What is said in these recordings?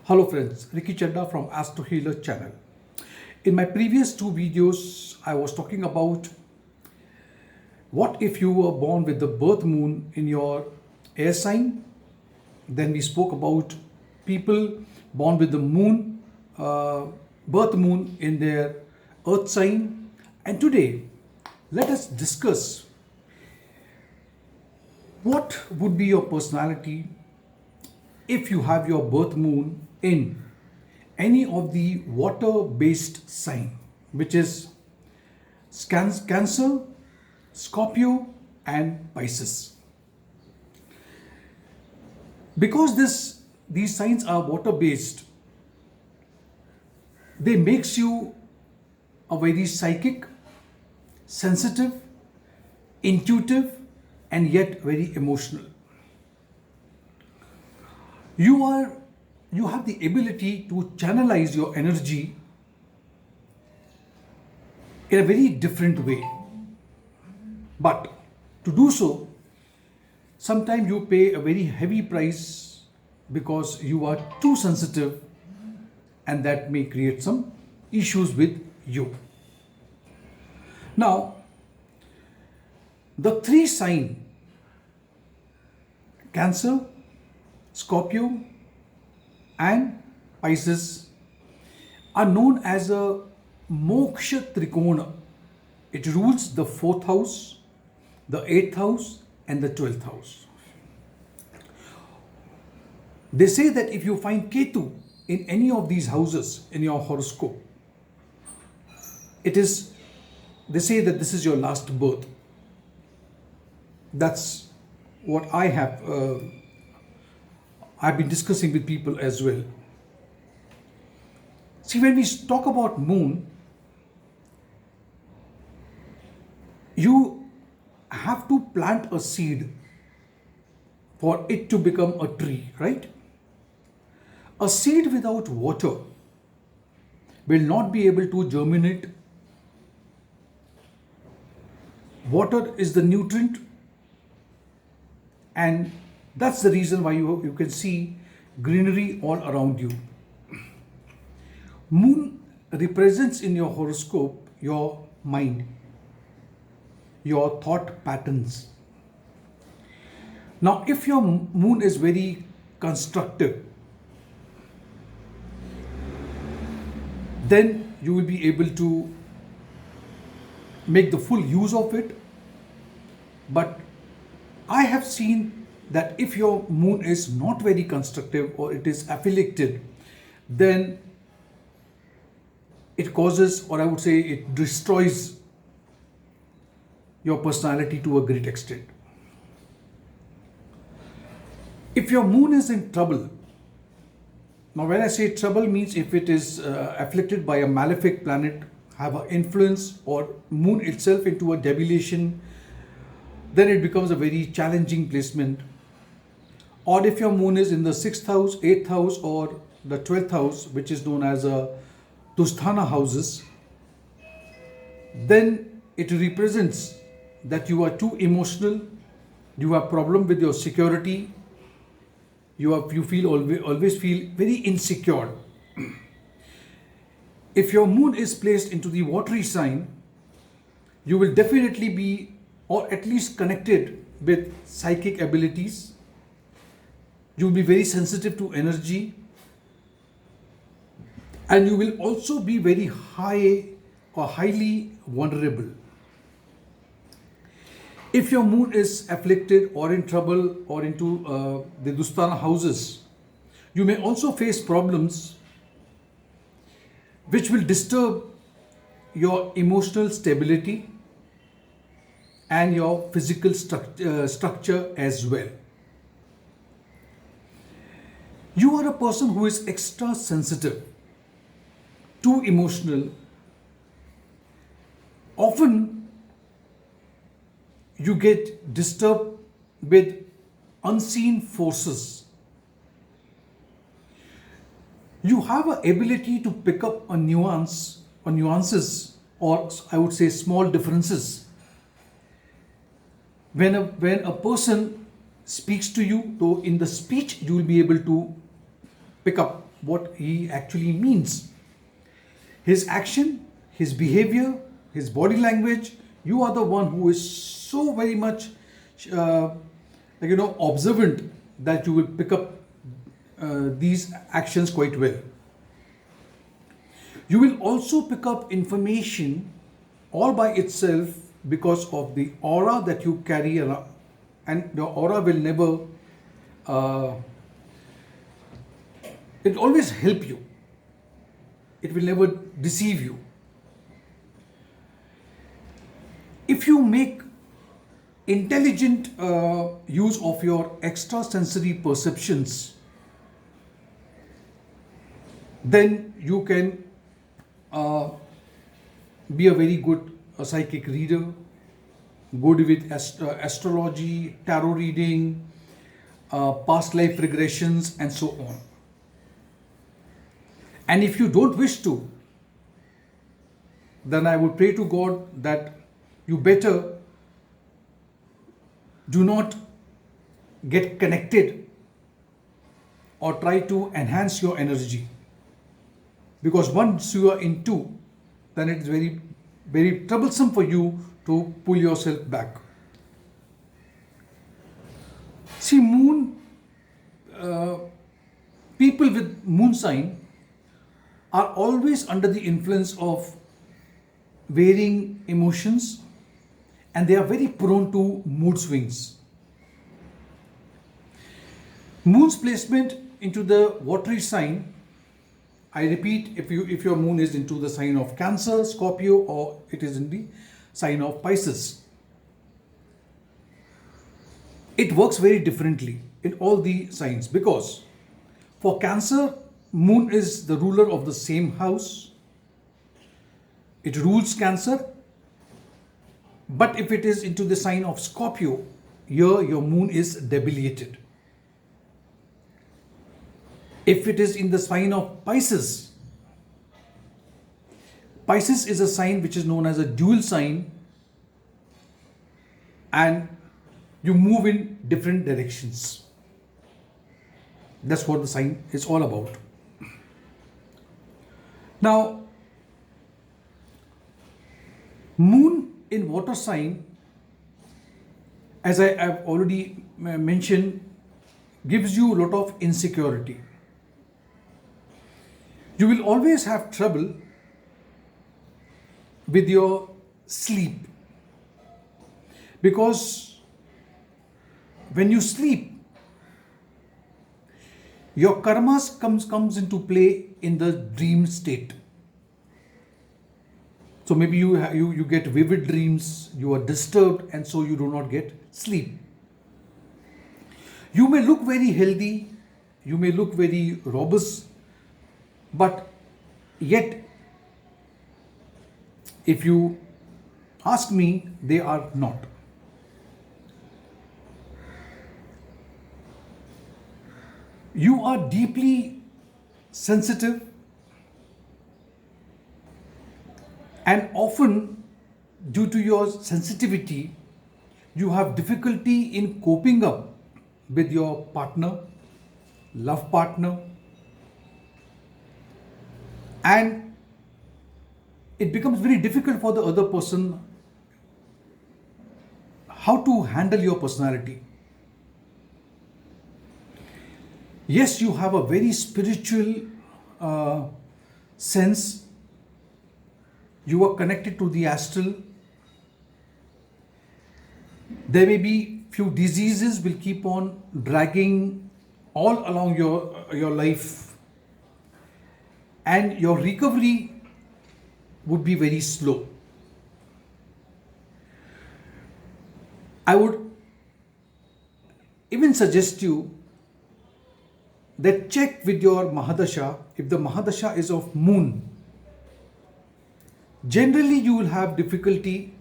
Hello friends, Ricky Chadda from Astro Healer channel. In my previous two videos, I was talking about what if you were born with the birth moon in your air sign. Then we spoke about people born with the birth moon in their earth sign. And today, let us discuss what would be your personality if you have your birth moon in any of the water based sign, which is Cancer, Scorpio and Pisces. Because these signs are water based, they makes you a very psychic, sensitive, intuitive and yet very emotional. You have the ability to channelize your energy in a very different way. But to do so, sometimes you pay a very heavy price because you are too sensitive, and that may create some issues with you. Now, the three signs Cancer, Scorpio and Pisces are known as a Moksh Trikona. It rules the 4th house, the 8th house and the 12th house. They say that if you find Ketu in any of these houses in your horoscope, they say that this is your last birth. That's what I've been discussing with people as well. See, when we talk about moon, you have to plant a seed for it to become a tree, right? A seed without water will not be able to germinate. Water is the nutrient, and that's the reason why you can see greenery all around you. Moon represents in your horoscope your mind, your thought patterns. Now, if your moon is very constructive, then you will be able to make the full use of it. But I have seen that if your moon is not very constructive or it is afflicted, then it causes, or I would say it destroys your personality to a great extent. If your moon is in trouble, now when I say trouble means if it is afflicted by a malefic planet, have an influence, or moon itself into a debilation, then it becomes a very challenging placement. Or if your moon is in the 6th house, 8th house or the 12th house, which is known as a dusham-sthan houses, then it represents that you are too emotional, you have problem with your security, you always feel very insecure. If your moon is placed into the watery sign, you will definitely be, or at least connected with psychic abilities. You will be very sensitive to energy, and you will also be very high or highly vulnerable. If your moon is afflicted or in trouble or into the dusham houses, you may also face problems which will disturb your emotional stability and your physical structure as well. You are a person who is extra sensitive, too emotional. Often you get disturbed with unseen forces. You have an ability to pick up a nuances, or I would say small differences. When a person speaks to you, though in the speech you will be able to pick up what he actually means. His action, his behavior, his body language, you are the one who is so very much observant that you will pick up these actions quite well. You will also pick up information all by itself because of the aura that you carry around, and the aura will never it always help you. It will never deceive you. If you make intelligent use of your extrasensory perceptions, then you can be a very good psychic reader, good with astrology, tarot reading, past life regressions, and so on. And if you don't wish to, then I would pray to God that you better do not get connected or try to enhance your energy. Because once you are into, then it is very, very troublesome for you to pull yourself back. See, people with moon sign are always under the influence of varying emotions, and they are very prone to mood swings. Moon's placement into the watery sign, I repeat, if your moon is into the sign of Cancer, Scorpio, or it is in the sign of Pisces, it works very differently in all the signs, because for Cancer, moon is the ruler of the same house. It rules Cancer. But if it is into the sign of Scorpio, here your moon is debilitated. If it is in the sign of Pisces, Pisces is a sign which is known as a dual sign, and you move in different directions. That's what the sign is all about. Now, moon in water sign, as I have already mentioned, gives you a lot of insecurity. You will always have trouble with your sleep, because when you sleep, your karmas comes into play in the dream state. So maybe you get vivid dreams, you are disturbed, and so you do not get sleep. You may look very healthy, you may look very robust, but yet, if you ask me, they are not. You are deeply sensitive, and often, due to your sensitivity, you have difficulty in coping up with your partner, love partner, and it becomes very difficult for the other person how to handle your personality. Yes, you have a very spiritual sense. You are connected to the astral. There may be few diseases will keep on dragging all along your life, and your recovery would be very slow. I would even suggest you that check with your Mahadasha. If the Mahadasha is of moon, generally you will have difficulty,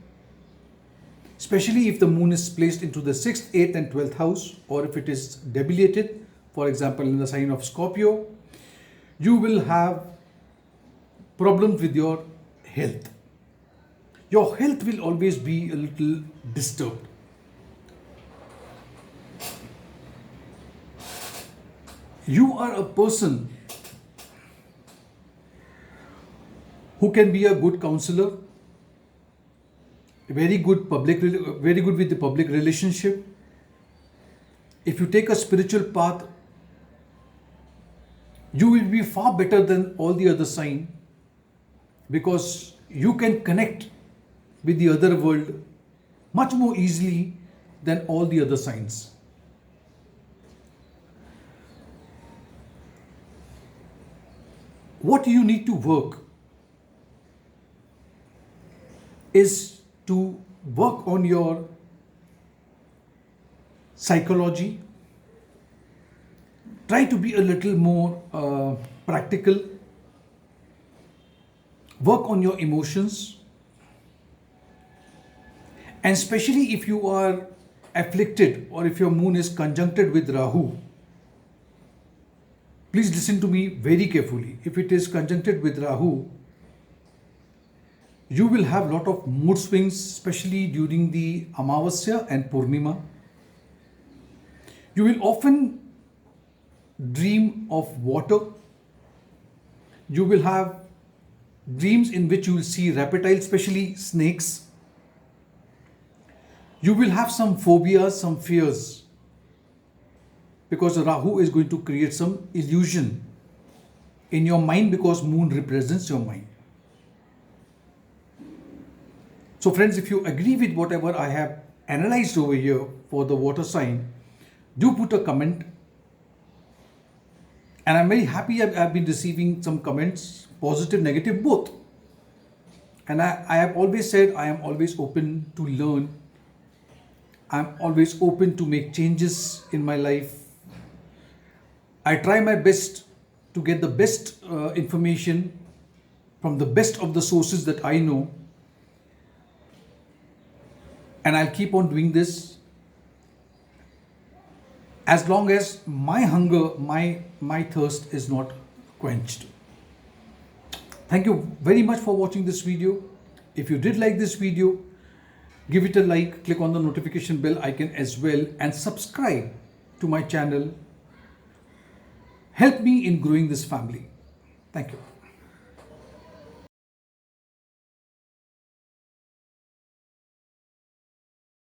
especially if the moon is placed into the 6th, 8th and 12th house, or if it is debilitated, for example in the sign of Scorpio, you will have problems with your health. Your health will always be a little disturbed. You are a person who can be a good counselor, very good with the public relationship. If you take a spiritual path, you will be far better than all the other sign, because you can connect with the other world much more easily than all the other signs. What you need to work is to work on your psychology. Try to be a little more practical. Work on your emotions. And especially if you are afflicted or if your moon is conjuncted with Rahu, please listen to me very carefully. If it is conjuncted with Rahu, you will have a lot of mood swings, especially during the Amavasya and Purnima. You will often dream of water. You will have dreams in which you will see reptiles, especially snakes. You will have some phobias, some fears, because Rahu is going to create some illusion in your mind, because moon represents your mind. So friends, if you agree with whatever I have analyzed over here for the water sign, do put a comment. And I'm very happy I've been receiving some comments, positive, negative, both. And I have always said I am always open to learn. I'm always open to make changes in my life. I try my best to get the best information from the best of the sources that I know. And I'll keep on doing this as long as my hunger, my thirst is not quenched. Thank you very much for watching this video. If you did like this video, give it a like, click on the notification bell icon as well, and subscribe to my channel. Help me in growing this family. Thank you.